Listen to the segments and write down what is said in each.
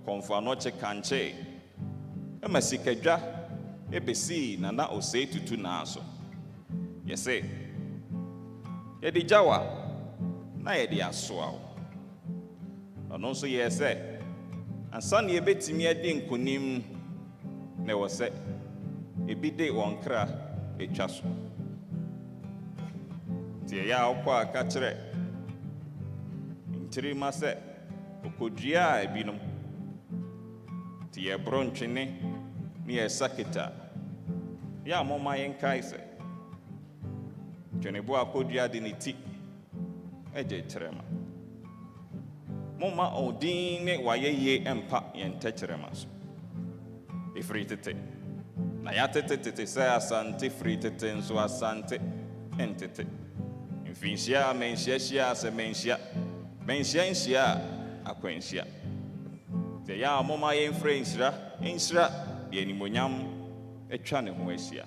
Komfo Anokye kanche ema sikadwa ebesi nana osei tutu na so yese yedi jawa na yedi asoa ono so yese ansa na yebetimi adi nkonim na wose ebide wonkra etwa so tie ya okwa aka kire ntiri ma se okodua ebinom tie brontwene ni esaketa ya moma yenkai se twene bo akodua de niti eje kyerema moma odin ne wayeye empa yentekyerema so ifri tete na ya tete se asante free tete nso asante entete mfinhia menhia se menhia akwanhia te ya moma yenfre nhyira ye nimonyam etwa ne ho ahia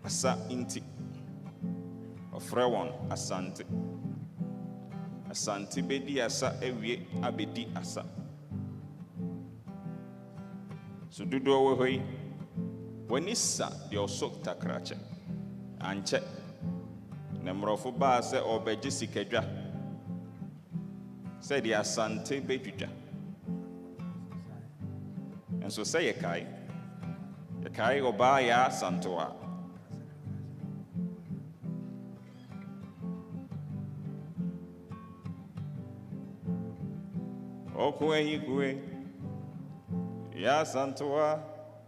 asa inti ofre won asante bedi asa ewie abedi asa so dudo we hoi wanisa de osok takrache anche na mrofo ba se obeje sikadwa se de asante bedwudwa enso se yekai oba ya santoa okwe ya santoa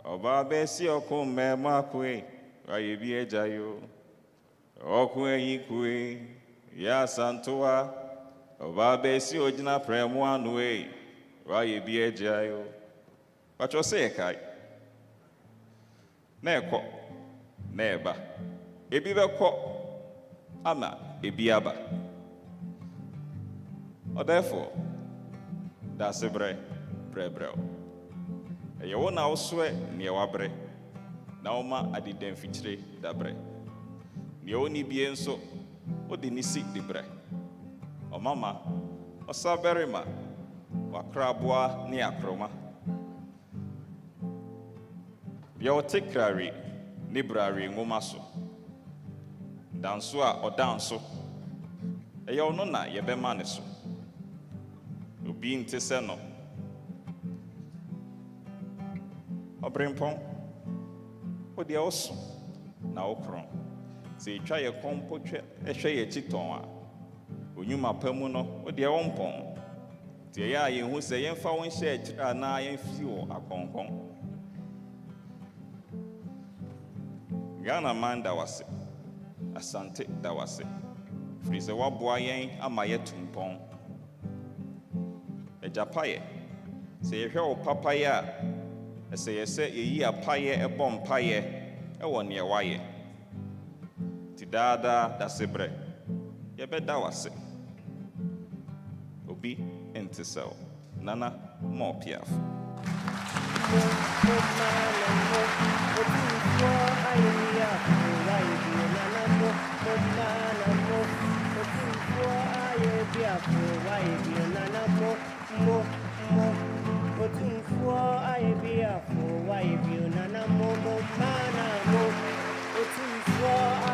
oba besi okume makwe ayebi ejayo okwe ya santoa oba besi ojina premu anwe ayebi ejayo pacho se kai neko neba ebi beko ama ebi aba therefore that's a bre eyo na oswe ne wabre na oma adiden fichire da bre ne oni bie nso odi ni si de bre o mama osaberima wakraboa ne akroma bia otekrari ne brari ngoma so danso a odanso eyo no na yebema ne so obi ntese no obrempon odi oso na okron se twa ye kompo twa ehwe ye chiton a onyuma pamu no odi wompon tie ya ye hu se yemfa won hye akira na yemfi wo akonkon Ghana manda wase asante da wase frize waboa yen ama ye tumpon ejapaye se yehwe wo papaya ese yese yeyi apaye ebompaye ewo ne waye ti dada da sebre yebeda wase obi entesel nana mo piaf Otunfo